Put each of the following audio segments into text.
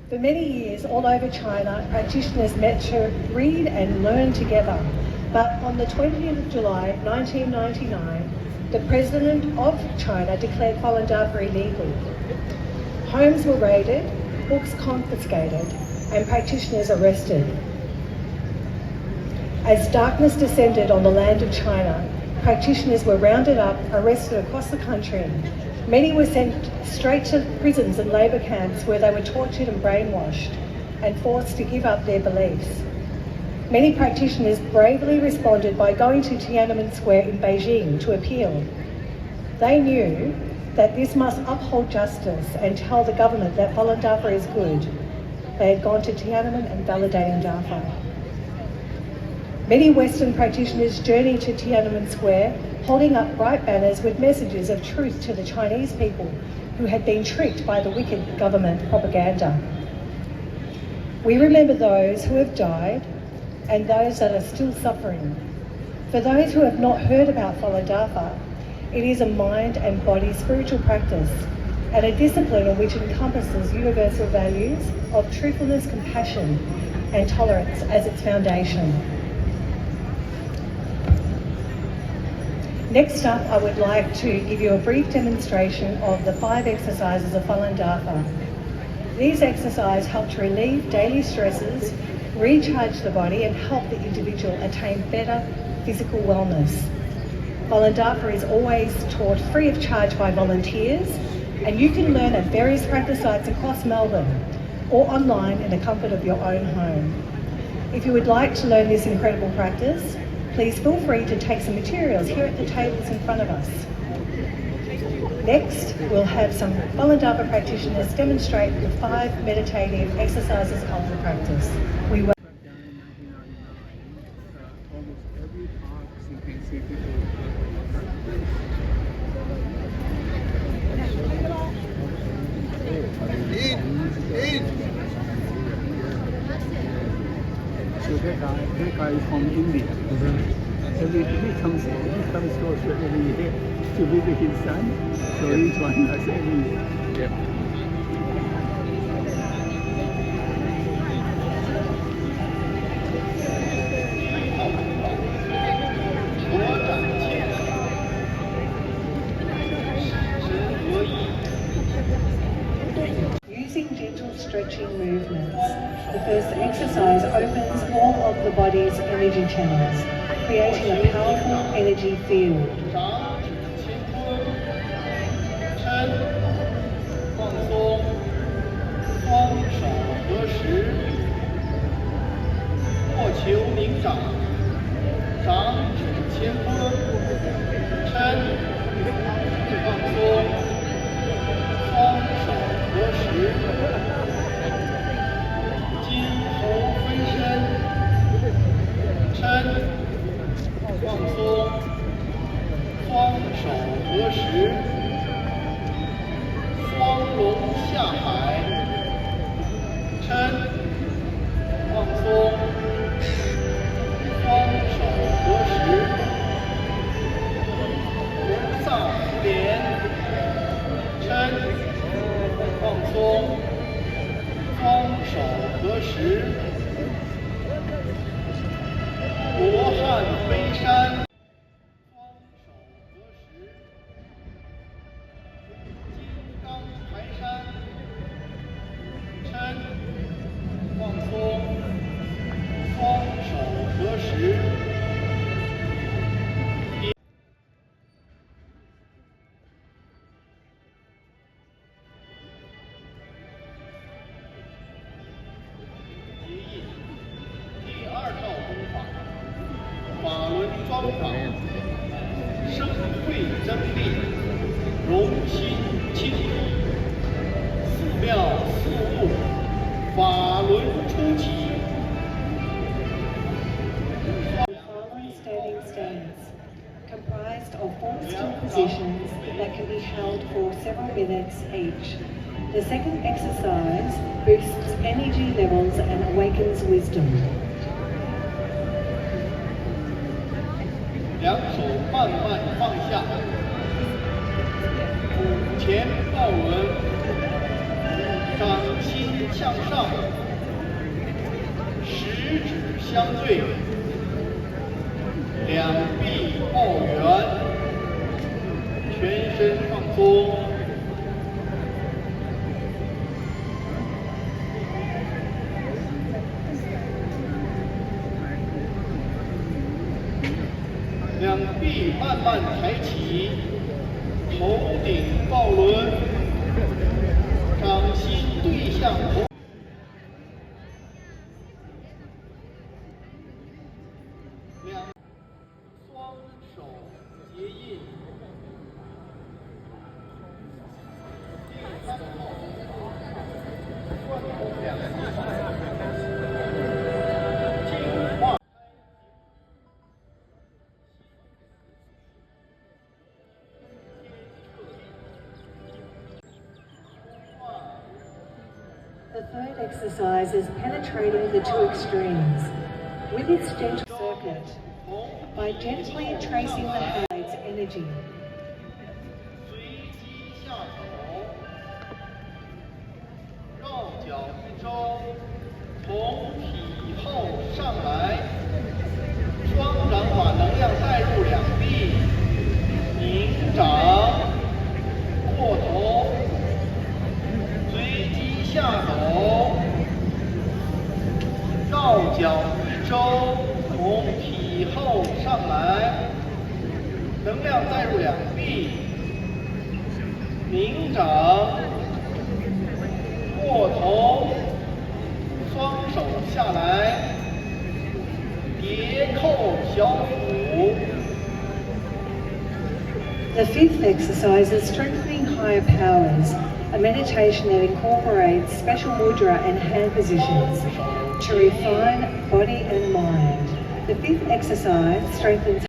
For many years, all over China, practitioners met to read and learn together. But on the 20th of July 1999, the President of China declared Falun Dafa illegal. Homes were raided, books confiscated, and practitioners arrested. As darkness descended on the land of China, practitioners were rounded up, arrested across the country. Many were sent straight to prisons and labour camps where they were tortured and brainwashed and forced to give up their beliefs. Many practitioners bravely responded by going to Tiananmen Square in Beijing to appeal. They knew that this must uphold justice and tell the government that Falun Dafa is good. They had gone to Tiananmen and validating Dafa. Many Western practitioners journeyed to Tiananmen Square, holding up bright banners with messages of truth to the Chinese people who had been tricked by the wicked government propaganda. We remember those who have died and those that are still suffering. For those who have not heard about Falun Dafa, it is a mind and body spiritual practice and a discipline in which encompasses universal values of truthfulness, compassion and tolerance as its foundation. Next up, I would like to give you a brief demonstration of the 5 exercises of Falun Dafa. These exercises help to relieve daily stresses, recharge the body and help the individual attain better physical wellness. Falun Dafa is always taught free of charge by volunteers, and you can learn at various practice sites across Melbourne or online in the comfort of your own home. If you would like to learn this incredible practice, please feel free to take some materials here at the tables in front of us. Next, we'll have some Falun Dafa practitioners demonstrate the 5 meditative exercises of the practice. We will almost every park you can see people. So that guy is from India. He comes to Australia every year to visit his son. So he joins us every year. Using gentle stretching movements, the first exercise opens all of the body's energy channels, creating a powerful energy field. Following standing stance, comprised of 4 still positions that can be held for several minutes each. The second exercise boosts energy levels and awakens wisdom. 两手慢慢放下，前抱稳，掌心向上，十指相对，两臂抱圆，全身放松。两臂慢慢抬起，头顶抱轮，掌心对向头。两双手结印。转动两臂，净化。The third exercise is penetrating the two extremes with its gentle circuit by gently tracing the hand's energy. 随机下手，绕脚一周，从体后上来，双掌把能量带入两臂，拧掌，过头，随机下手，绕脚一周，从体后上来，能量带入两臂，拧掌，过头，双手下来，叠扣小腹。 The fifth exercise is strengthening higher powers, a meditation that incorporates special mudra and hand positions to refine body and mind. The fifth exercise strengthens.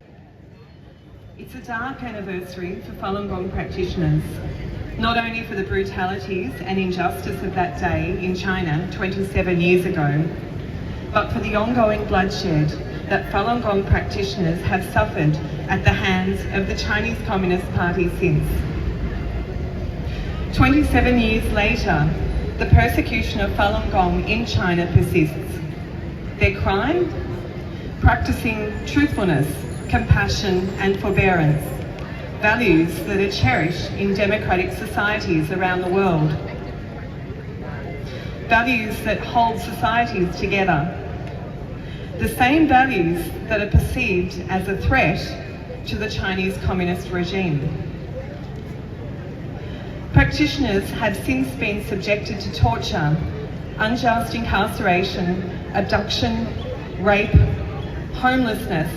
It's a dark anniversary for Falun Gong practitioners, not only for the brutalities and injustice of that day in China 27 years ago, but for the ongoing bloodshed that Falun Gong practitioners have suffered at the hands of the Chinese Communist Party since. 27 years later, the persecution of Falun Gong in China persists. Their crime? Practicing truthfulness, compassion and forbearance, values that are cherished in democratic societies around the world. Values that hold societies together. The same values that are perceived as a threat to the Chinese Communist regime. Practitioners have since been subjected to torture, unjust incarceration, abduction, rape, homelessness,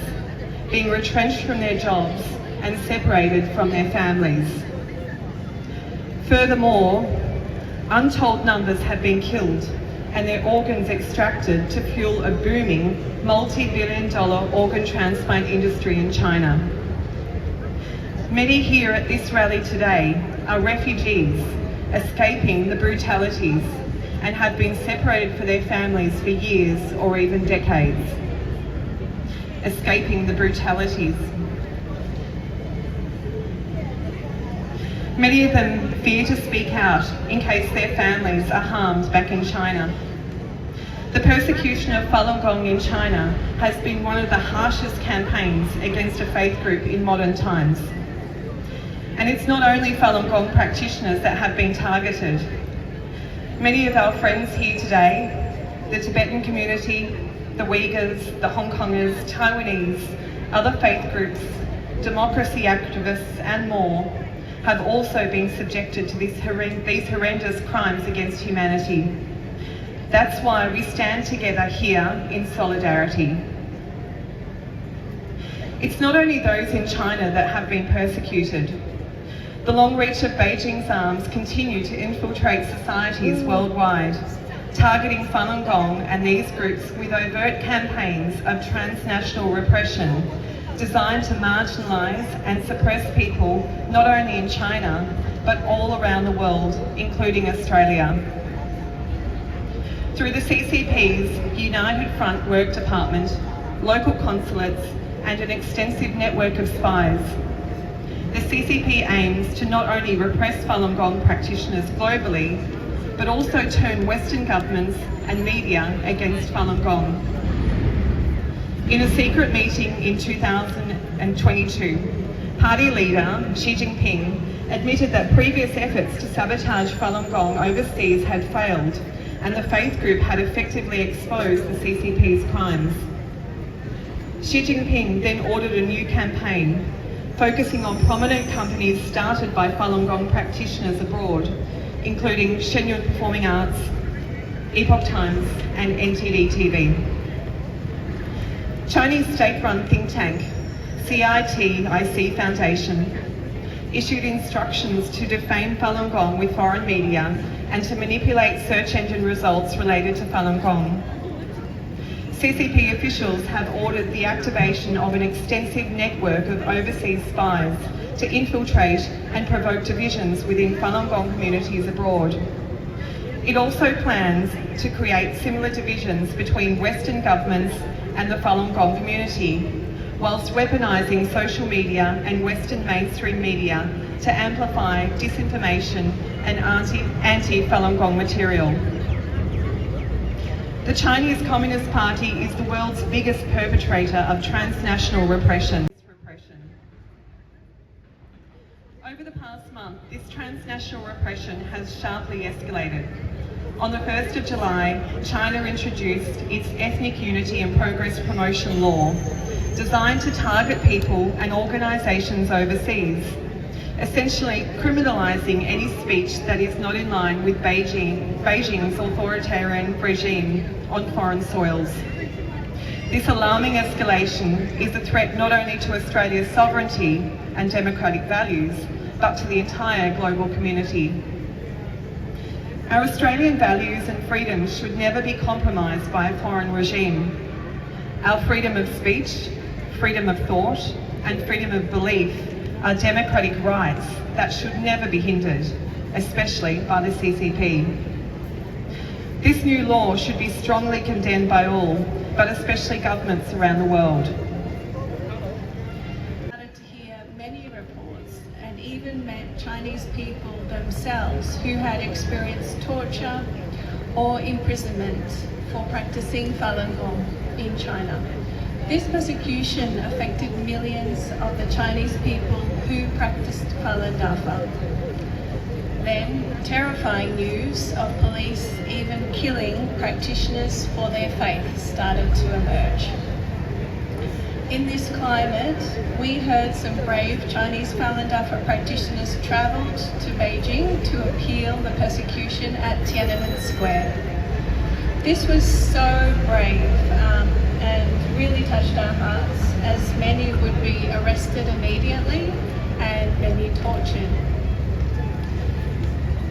being retrenched from their jobs and separated from their families. Furthermore, untold numbers have been killed and their organs extracted to fuel a booming multi-billion-dollar organ transplant industry in China. Many here at this rally today are refugees escaping the brutalities and have been separated from their families for years or even decades. Escaping the brutalities. Many of them fear to speak out in case their families are harmed back in China. The persecution of Falun Gong in China has been one of the harshest campaigns against a faith group in modern times. And it's not only Falun Gong practitioners that have been targeted. Many of our friends here today, the Tibetan community, the Uyghurs, the Hong Kongers, Taiwanese, other faith groups, democracy activists and more have also been subjected to these horrendous crimes against humanity. That's why we stand together here in solidarity. It's not only those in China that have been persecuted. The long reach of Beijing's arms continue to infiltrate societies worldwide, targeting Falun Gong and these groups with overt campaigns of transnational repression designed to marginalise and suppress people not only in China but all around the world, including Australia. Through the CCP's United Front Work Department, local consulates and an extensive network of spies, the CCP aims to not only repress Falun Gong practitioners globally but also turn Western governments and media against Falun Gong. In a secret meeting in 2022, party leader Xi Jinping admitted that previous efforts to sabotage Falun Gong overseas had failed, and the faith group had effectively exposed the CCP's crimes. Xi Jinping then ordered a new campaign, focusing on prominent companies started by Falun Gong practitioners abroad, including Shenyang Performing Arts, Epoch Times and NTD TV. Chinese state-run think tank CITIC Foundation issued instructions to defame Falun Gong with foreign media and to manipulate search engine results related to Falun Gong. CCP officials have ordered the activation of an extensive network of overseas spies to infiltrate and provoke divisions within Falun Gong communities abroad. It also plans to create similar divisions between Western governments and the Falun Gong community, whilst weaponising social media and Western mainstream media to amplify disinformation and anti-Falun Gong material. The Chinese Communist Party is the world's biggest perpetrator of transnational repression. Over the past month, this transnational repression has sharply escalated. On the 1st of July, China introduced its Ethnic Unity and Progress Promotion Law, designed to target people and organisations overseas, essentially criminalising any speech that is not in line with Beijing's authoritarian regime on foreign soils. This alarming escalation is a threat not only to Australia's sovereignty and democratic values, but to the entire global community. Our Australian values and freedoms should never be compromised by a foreign regime. Our freedom of speech, freedom of thought, and freedom of belief are democratic rights that should never be hindered, especially by the CCP. This new law should be strongly condemned by all, but especially governments around the world. Started to hear many reports and even met Chinese people themselves who had experienced torture or imprisonment for practicing Falun Gong in China. This persecution affected millions of the Chinese people who practiced Falun Dafa. Then, terrifying news of police even killing practitioners for their faith started to emerge. In this climate, we heard some brave Chinese Falun Dafa practitioners travelled to Beijing to appeal the persecution at Tiananmen Square. This was so brave and really touched our hearts, as many would be arrested immediately and many tortured.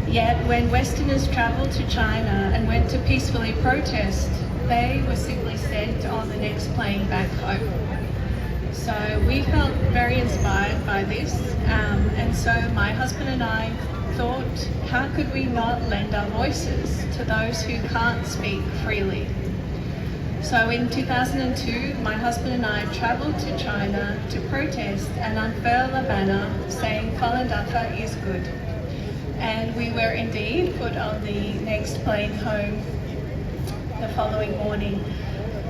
Yet when Westerners travelled to China and went to peacefully protest, they were simply sent on the next plane back home. So we felt very inspired by this, and so my husband and I thought, how could we not lend our voices to those who can't speak freely? So in 2002, my husband and I travelled to China to protest and unfurl a banner saying Falun Dafa is good. And we were indeed put on the next plane home the following morning.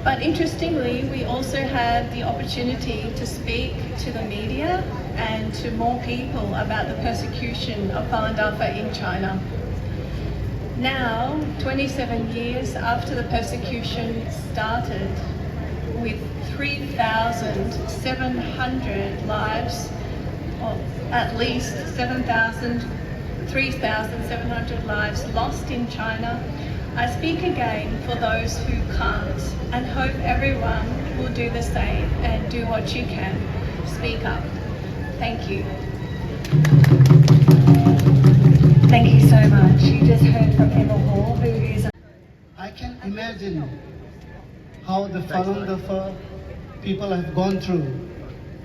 But interestingly, we also had the opportunity to speak to the media and to more people about the persecution of Falun Dafa in China. Now, 27 years after the persecution started, with 3,700 lives, or at least 3,700 lives lost in China, I speak again for those who can't, and hope everyone will do the same and do what you can. Speak up. Thank you. Thank you so much. You just heard from Emma Hall, who is... I can imagine how the Falun Dafa people have gone through,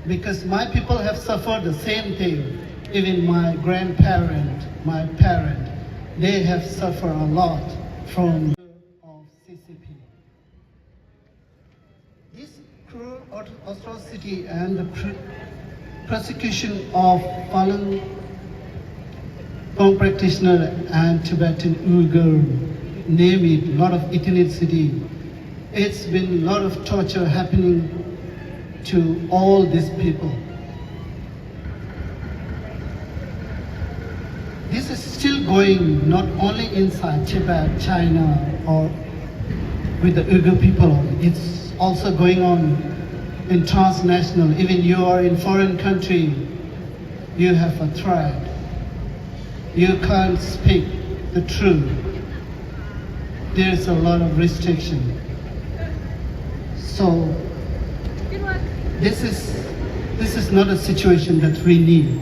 because my people have suffered the same thing. Even my grandparent, my parent, they have suffered a lot from of CCP. This cruel atrocity and the persecution of Falun Hmong practitioner and Tibetan Uyghur, name it, lot of ethnicity. It's been a lot of torture happening to all these people. This is still going not only inside Tibet, China, or with the Uyghur people. It's also going on in transnational. Even you are in foreign country, you have a threat. You can't speak the truth. There's a lot of restriction. So this is not a situation that we need,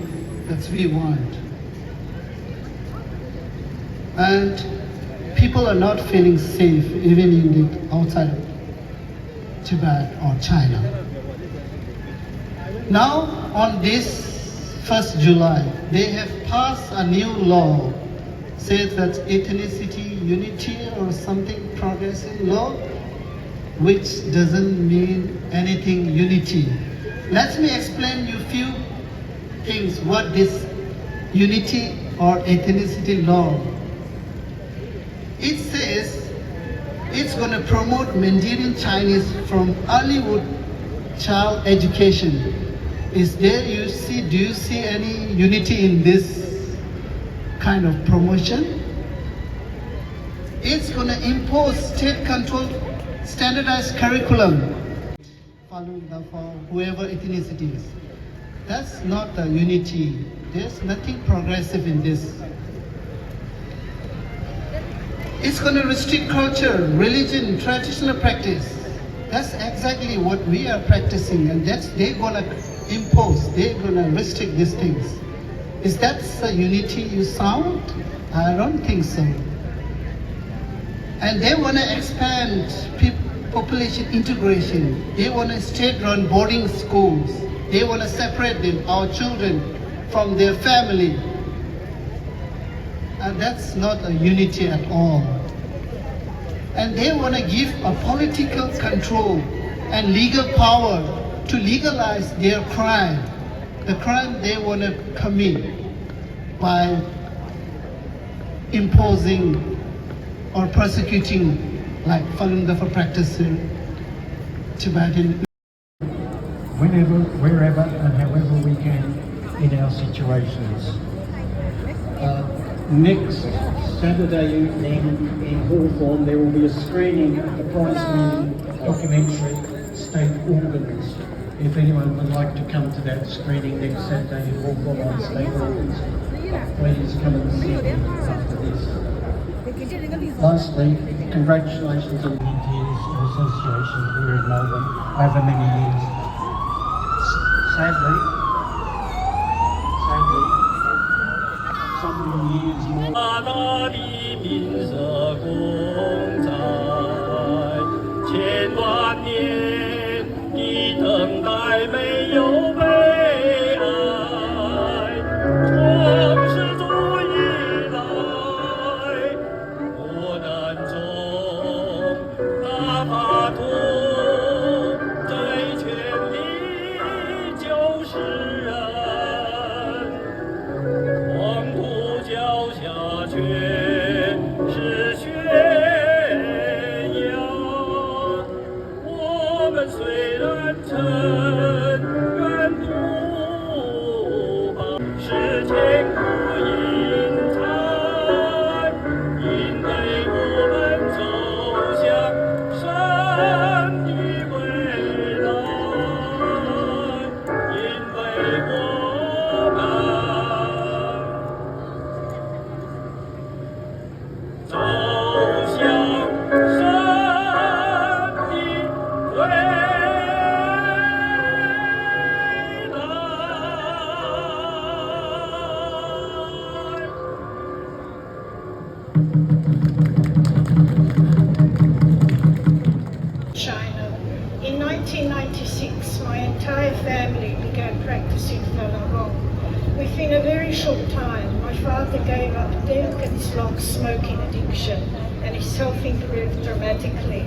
that we want. And people are not feeling safe even in the outside of Tibet or China. Now on this 1st July, they have passed a new law, says that ethnicity unity or something progressive law, which doesn't mean anything unity. Let me explain you few things what this unity or ethnicity law. It says it's going to promote Mandarin Chinese from early child education. Is there, do you see any unity in this kind of promotion? It's going to impose state-controlled standardized curriculum for whoever ethnicity is. That's not the unity. There's nothing progressive in this. It's going to restrict culture, religion, traditional practice. That's exactly what we are practicing, and they're going to impose, they're going to restrict these things. Is that the unity you sound? I don't think so. And they want to expand population integration. They want to state-run boarding schools. They want to separate our children from their family. And that's not a unity at all. And they want to give a political control and legal power to legalize their crime, the crime they want to commit by imposing or persecuting, like Falun Dafa practices, Tibetan. Whenever, wherever, and however we can in our situations. Next Saturday evening in Hawthorne there will be a screening of the prize-winning documentary State Organs. If anyone would like to come to that screening next Saturday in Hawthorne on State Organs, please come and see me after this. Lastly, congratulations to the Volunteers Association here in Melbourne over many years. Sadly, some years more. 大大的民社共在，千万年的等待没有悲哀，创世主以来，磨难中大法度，最全力就是人。 黄土脚下全是悬崖，我们虽然尘缘不怕，是千古英才，因为我们走向神的未来，因为我们。 走向神的未来。 China. In 1996, my entire family began practicing Falun Gong. Within a very short time, my father gave up drink and long smoking addiction, and his health improved dramatically.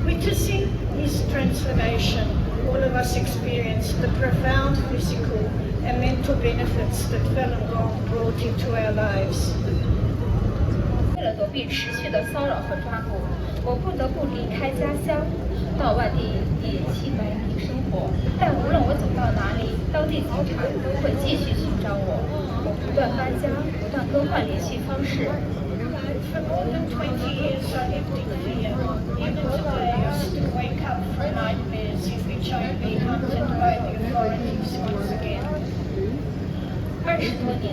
Witnessing his transformation, all of us experienced the profound physical and mental benefits that Falun Gong brought into our lives. 为了躲避持续的骚扰和抓捕，我不得不离开家乡，到外地野气白泥生活。但无论我走到哪里，当地警察都会继续寻找我。我不断搬家，不断更换联系方式。For more than 20 years, I lived in fear. Even today, I still wake up from nightmares in which I am being hunted by the authorities once again. 20多年